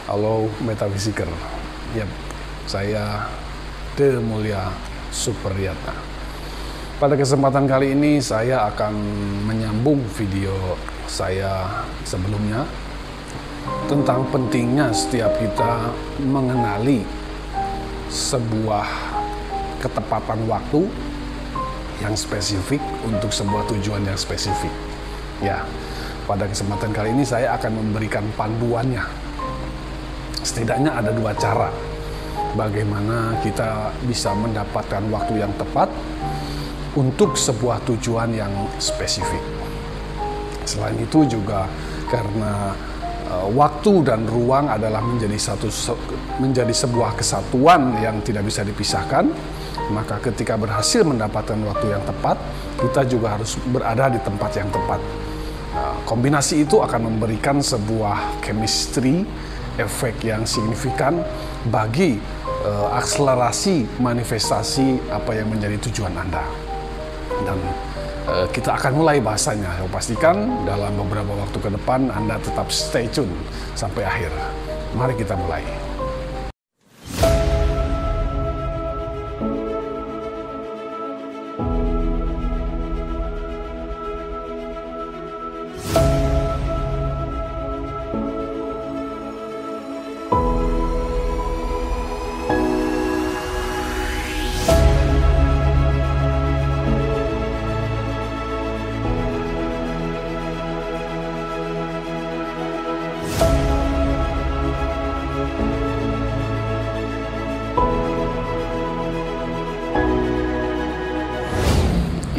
Halo Metafisiker, yap, saya De Mulya Superyata. Pada kesempatan kali ini saya akan menyambung video saya sebelumnya tentang pentingnya setiap kita mengenali sebuah ketepatan waktu yang spesifik untuk sebuah tujuan yang spesifik. Ya, pada kesempatan kali ini saya akan memberikan panduannya. Setidaknya ada dua cara bagaimana kita bisa mendapatkan waktu yang tepat untuk sebuah tujuan yang spesifik. Selain itu juga karena waktu dan ruang adalah menjadi sebuah kesatuan yang tidak bisa dipisahkan, maka ketika berhasil mendapatkan waktu yang tepat, kita juga harus berada di tempat yang tepat. Kombinasi itu akan memberikan sebuah chemistry, efek yang signifikan bagi akselerasi manifestasi apa yang menjadi tujuan Anda. Dan kita akan mulai bahasanya. Saya pastikan dalam beberapa waktu ke depan Anda tetap stay tune sampai akhir. Mari kita mulai.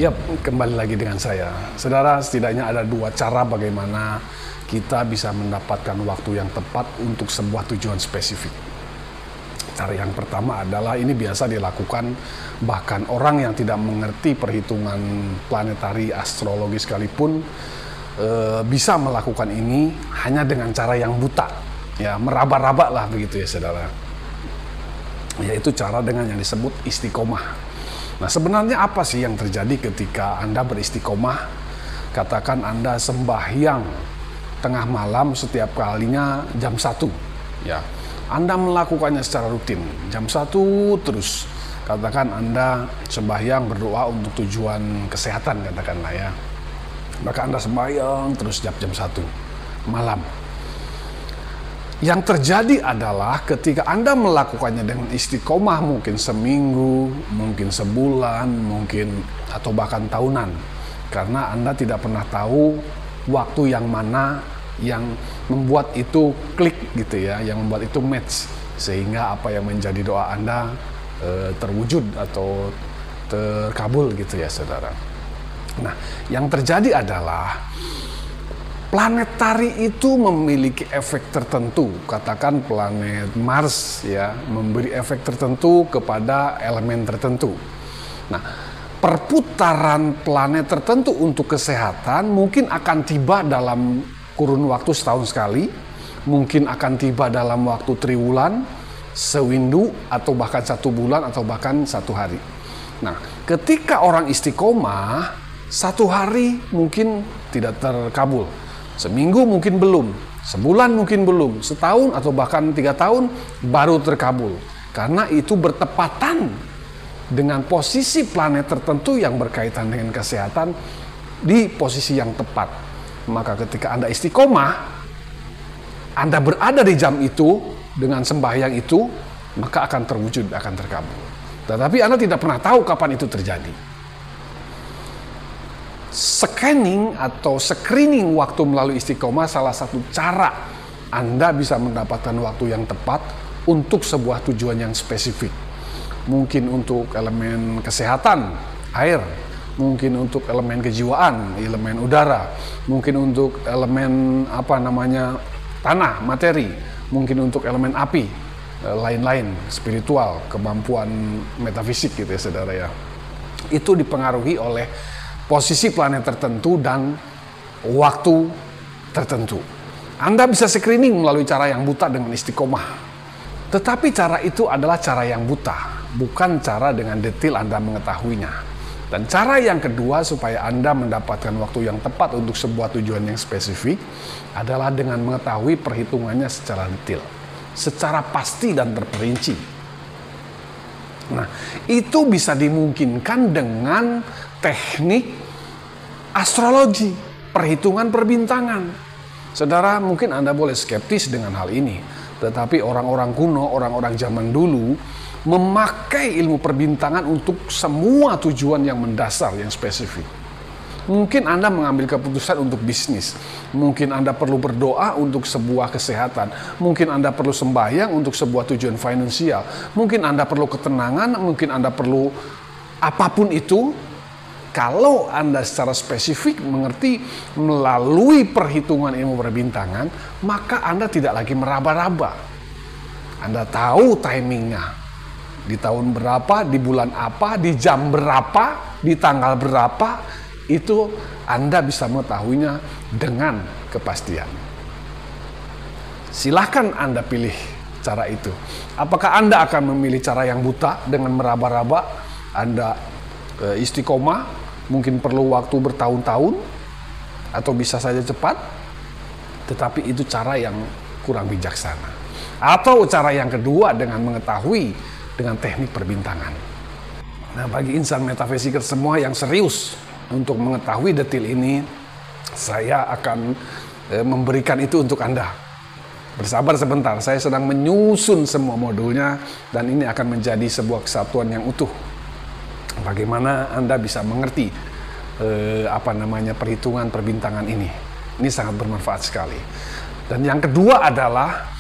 Yap, kembali lagi dengan saya. Saudara, setidaknya ada dua cara bagaimana kita bisa mendapatkan waktu yang tepat untuk sebuah tujuan spesifik. Cara yang pertama adalah ini biasa dilakukan bahkan orang yang tidak mengerti perhitungan planetari astrologi sekalipun bisa melakukan ini hanya dengan cara yang buta. Ya, meraba-raba lah begitu ya saudara. Yaitu cara dengan yang disebut istiqomah. Nah, sebenarnya apa sih yang terjadi ketika Anda beristiqomah? Katakan Anda sembahyang tengah malam setiap kalinya jam 1. Ya, Anda melakukannya secara rutin. Jam 1 terus. Katakan Anda sembahyang berdoa untuk tujuan kesehatan, katakanlah ya. Maka Anda sembahyang terus jam 1 malam. Yang terjadi adalah ketika Anda melakukannya dengan istiqomah mungkin seminggu, mungkin sebulan, mungkin atau bahkan tahunan. Karena Anda tidak pernah tahu waktu yang mana yang membuat itu klik gitu ya, yang membuat itu match. Sehingga apa yang menjadi doa Anda terwujud atau terkabul gitu ya saudara. Nah, yang terjadi adalah planetari itu memiliki efek tertentu, katakan planet Mars ya, memberi efek tertentu kepada elemen tertentu. Nah, perputaran planet tertentu untuk kesehatan mungkin akan tiba dalam kurun waktu setahun sekali, mungkin akan tiba dalam waktu triwulan, sewindu, atau bahkan 1 bulan, atau bahkan 1 hari. Nah, ketika orang istiqomah, 1 hari mungkin tidak terkabul. Seminggu mungkin belum, sebulan mungkin belum, setahun atau bahkan 3 tahun baru terkabul. Karena itu bertepatan dengan posisi planet tertentu yang berkaitan dengan kesehatan di posisi yang tepat. Maka ketika Anda istiqomah, Anda berada di jam itu dengan sembahyang itu, maka akan terwujud, akan terkabul. Tetapi Anda tidak pernah tahu kapan itu terjadi. Scanning atau screening waktu melalui istiqomah salah satu cara Anda bisa mendapatkan waktu yang tepat untuk sebuah tujuan yang spesifik. Mungkin untuk elemen kesehatan, air, mungkin untuk elemen kejiwaan, elemen udara, mungkin untuk elemen tanah, materi, mungkin untuk elemen api, lain-lain, spiritual, kemampuan metafisik gitu ya saudara ya. Itu dipengaruhi oleh posisi planet tertentu dan waktu tertentu. Anda bisa screening melalui cara yang buta dengan istiqomah. Tetapi cara itu adalah cara yang buta, bukan cara dengan detail Anda mengetahuinya. Dan cara yang kedua supaya Anda mendapatkan waktu yang tepat untuk sebuah tujuan yang spesifik adalah dengan mengetahui perhitungannya secara detail. secara pasti dan terperinci. Nah, itu bisa dimungkinkan dengan teknik astrologi, perhitungan perbintangan. Saudara, mungkin Anda boleh skeptis dengan hal ini, tetapi orang-orang kuno, orang-orang zaman dulu memakai ilmu perbintangan untuk semua tujuan yang mendasar, yang spesifik. Mungkin Anda mengambil keputusan untuk bisnis. Mungkin Anda perlu berdoa untuk sebuah kesehatan. Mungkin Anda perlu sembahyang untuk sebuah tujuan finansial. Mungkin Anda perlu ketenangan. Mungkin Anda perlu apapun itu. Kalau Anda secara spesifik mengerti melalui perhitungan ilmu perbintangan, maka Anda tidak lagi meraba-raba. Anda tahu timingnya. Di tahun berapa, di bulan apa, di jam berapa, di tanggal berapa, itu Anda bisa mengetahuinya dengan kepastian. Silahkan Anda pilih cara itu. Apakah Anda akan memilih cara yang buta dengan meraba-raba? Anda istiqomah, mungkin perlu waktu bertahun-tahun, atau bisa saja cepat, tetapi itu cara yang kurang bijaksana. Atau cara yang kedua dengan mengetahui dengan teknik perbintangan. Nah, bagi insan metafisika semua yang serius untuk mengetahui detail ini, saya akan memberikan itu untuk Anda. Bersabar sebentar, saya sedang menyusun semua modulnya dan ini akan menjadi sebuah kesatuan yang utuh. Bagaimana Anda bisa mengerti perhitungan perbintangan ini. Ini sangat bermanfaat sekali. Dan yang kedua adalah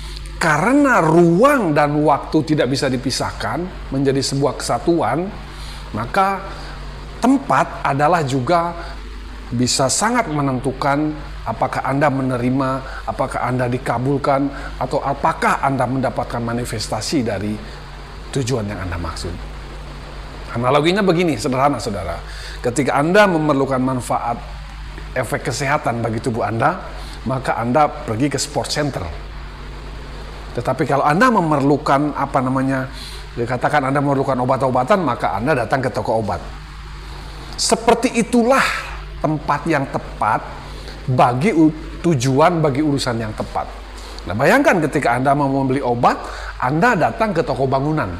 karena ruang dan waktu tidak bisa dipisahkan menjadi sebuah kesatuan, maka tempat adalah juga bisa sangat menentukan apakah Anda menerima, apakah Anda dikabulkan, atau apakah Anda mendapatkan manifestasi dari tujuan yang Anda maksud. Analoginya begini, sederhana saudara. Ketika Anda memerlukan manfaat efek kesehatan bagi tubuh Anda, maka Anda pergi ke sport center. Tetapi kalau Anda memerlukan dikatakan Anda memerlukan obat-obatan, maka Anda datang ke toko obat. Seperti itulah tempat yang tepat bagi tujuan, bagi urusan yang tepat. Nah, bayangkan ketika Anda mau membeli obat, Anda datang ke toko bangunan.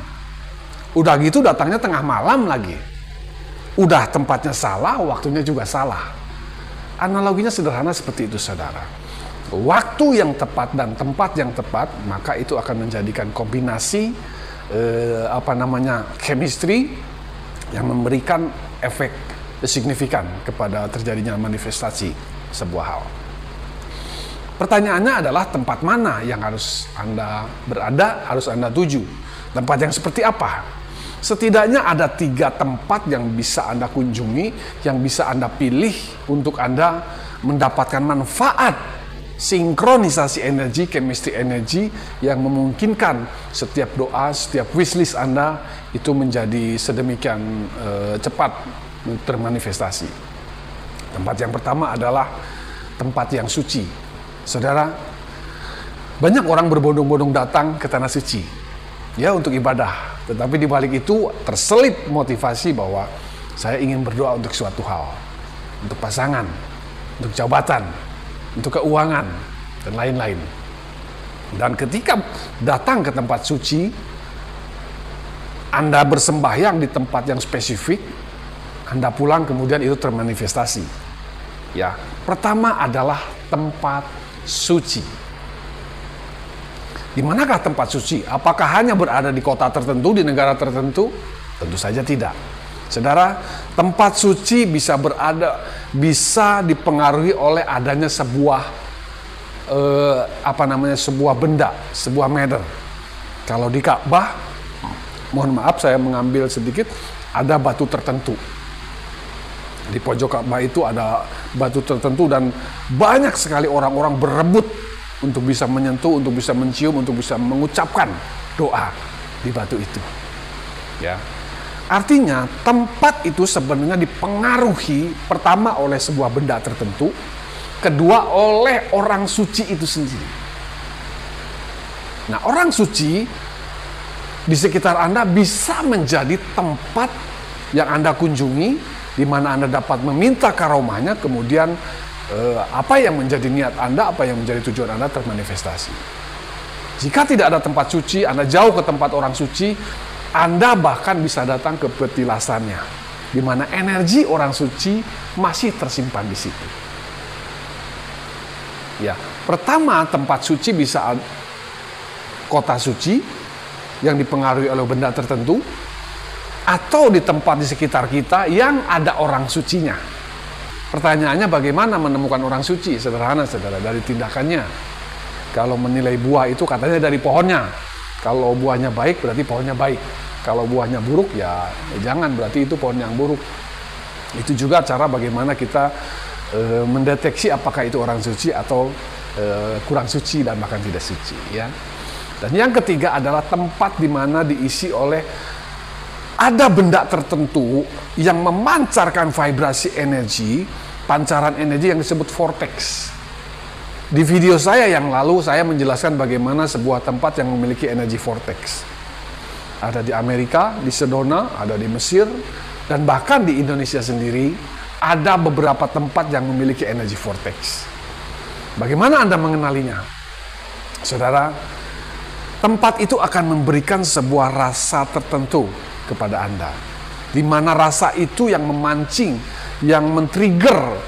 Udah gitu datangnya tengah malam lagi. Udah tempatnya salah, waktunya juga salah. Analoginya sederhana seperti itu, saudara. Waktu yang tepat dan tempat yang tepat, maka itu akan menjadikan kombinasi chemistry yang memberikan efek signifikan kepada terjadinya manifestasi sebuah hal. Pertanyaannya adalah tempat mana yang harus Anda berada, harus Anda tuju. Tempat yang seperti apa? Setidaknya ada 3 tempat yang bisa Anda kunjungi, yang bisa Anda pilih untuk Anda mendapatkan manfaat sinkronisasi energi, chemistry energi yang memungkinkan setiap doa, setiap wishlist Anda itu menjadi sedemikian cepat termanifestasi. Tempat yang pertama adalah tempat yang suci. Saudara, banyak orang berbondong-bondong datang ke tanah suci ya untuk ibadah, tetapi di balik itu terselip motivasi bahwa saya ingin berdoa untuk suatu hal, untuk pasangan, untuk jabatan, untuk keuangan, dan lain-lain. Dan ketika datang ke tempat suci, Anda bersembahyang di tempat yang spesifik, Anda pulang kemudian itu termanifestasi. Ya, pertama adalah tempat suci. Di manakah tempat suci? Apakah hanya berada di kota tertentu, di negara tertentu? Tentu saja tidak. Saudara, tempat suci bisa dipengaruhi oleh adanya sebuah sebuah benda, sebuah matter. Kalau di Ka'bah, mohon maaf saya mengambil sedikit, ada batu tertentu. Di pojok Ka'bah itu ada batu tertentu dan banyak sekali orang-orang berebut untuk bisa menyentuh, untuk bisa mencium, untuk bisa mengucapkan doa di batu itu. Ya. Artinya tempat itu sebenarnya dipengaruhi pertama oleh sebuah benda tertentu, kedua oleh orang suci itu sendiri. Nah, orang suci di sekitar Anda bisa menjadi tempat yang Anda kunjungi, di mana Anda dapat meminta karomahnya, kemudian apa yang menjadi niat Anda, apa yang menjadi tujuan Anda termanifestasi. Jika tidak ada tempat suci, Anda jauh ke tempat orang suci, Anda bahkan bisa datang ke petilasannya, di mana energi orang suci masih tersimpan di situ. Ya, pertama tempat suci bisa kota suci yang dipengaruhi oleh benda tertentu, atau di tempat di sekitar kita yang ada orang sucinya. Pertanyaannya bagaimana menemukan orang suci? Sederhana, saudara, dari tindakannya. Kalau menilai buah itu katanya dari pohonnya. Kalau buahnya baik berarti pohonnya baik. Kalau buahnya buruk ya jangan, berarti itu pohon yang buruk. Itu juga cara bagaimana kita mendeteksi apakah itu orang suci atau kurang suci dan bahkan tidak suci, ya. Dan yang ketiga adalah tempat di mana diisi oleh ada benda tertentu yang memancarkan vibrasi energi, pancaran energi yang disebut vortex. Di video saya yang lalu, saya menjelaskan bagaimana sebuah tempat yang memiliki energi vortex. Ada di Amerika, di Sedona, ada di Mesir, dan bahkan di Indonesia sendiri, ada beberapa tempat yang memiliki energi vortex. Bagaimana Anda mengenalinya? Saudara, tempat itu akan memberikan sebuah rasa tertentu kepada Anda. Di mana rasa itu yang memancing, yang men-trigger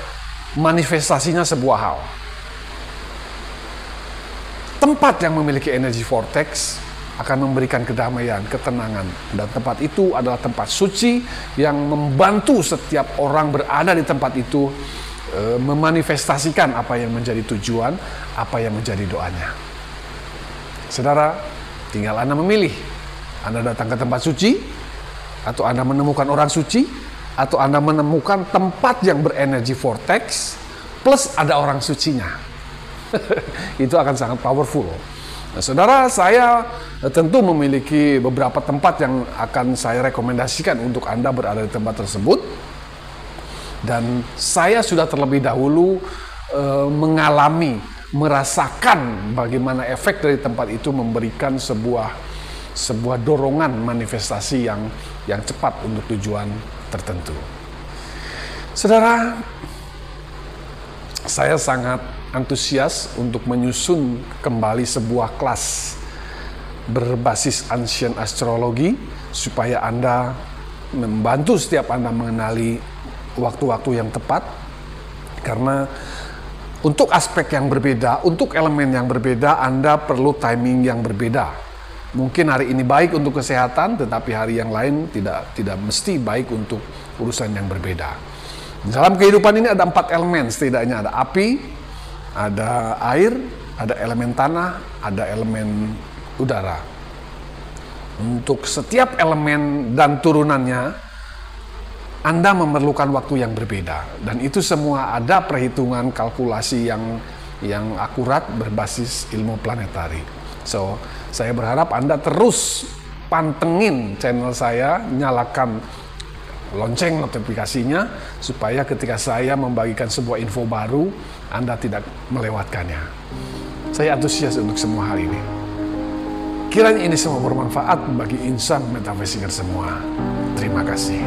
manifestasinya sebuah hal. Tempat yang memiliki energi vortex akan memberikan kedamaian, ketenangan. Dan tempat itu adalah tempat suci yang membantu setiap orang berada di tempat itu memanifestasikan apa yang menjadi tujuan, apa yang menjadi doanya. Saudara, tinggal Anda memilih. Anda datang ke tempat suci, atau Anda menemukan orang suci, atau Anda menemukan tempat yang berenergi vortex, plus ada orang sucinya. Itu akan sangat powerful. Nah, saudara, saya tentu memiliki beberapa tempat yang akan saya rekomendasikan untuk Anda berada di tempat tersebut. Dan saya sudah terlebih dahulu mengalami, merasakan bagaimana efek dari tempat itu memberikan sebuah dorongan manifestasi yang cepat untuk tujuan tertentu. Saudara, saya sangat antusias untuk menyusun kembali sebuah kelas berbasis ancient astrologi supaya Anda membantu setiap Anda mengenali waktu-waktu yang tepat, karena untuk aspek yang berbeda, untuk elemen yang berbeda, Anda perlu timing yang berbeda. Mungkin hari ini baik untuk kesehatan, tetapi hari yang lain tidak mesti baik untuk urusan yang berbeda. Dalam kehidupan ini ada 4 elemen setidaknya, ada api, ada air, ada elemen tanah, ada elemen udara. Untuk setiap elemen dan turunannya, Anda memerlukan waktu yang berbeda. Dan itu semua ada perhitungan kalkulasi yang akurat berbasis ilmu planetari. So, saya berharap Anda terus pantengin channel saya, nyalakan lonceng notifikasinya, supaya ketika saya membagikan sebuah info baru, Anda tidak melewatkannya. Saya antusias untuk semua hal ini. Kiranya ini semua bermanfaat bagi insan metafisiker semua. Terima kasih.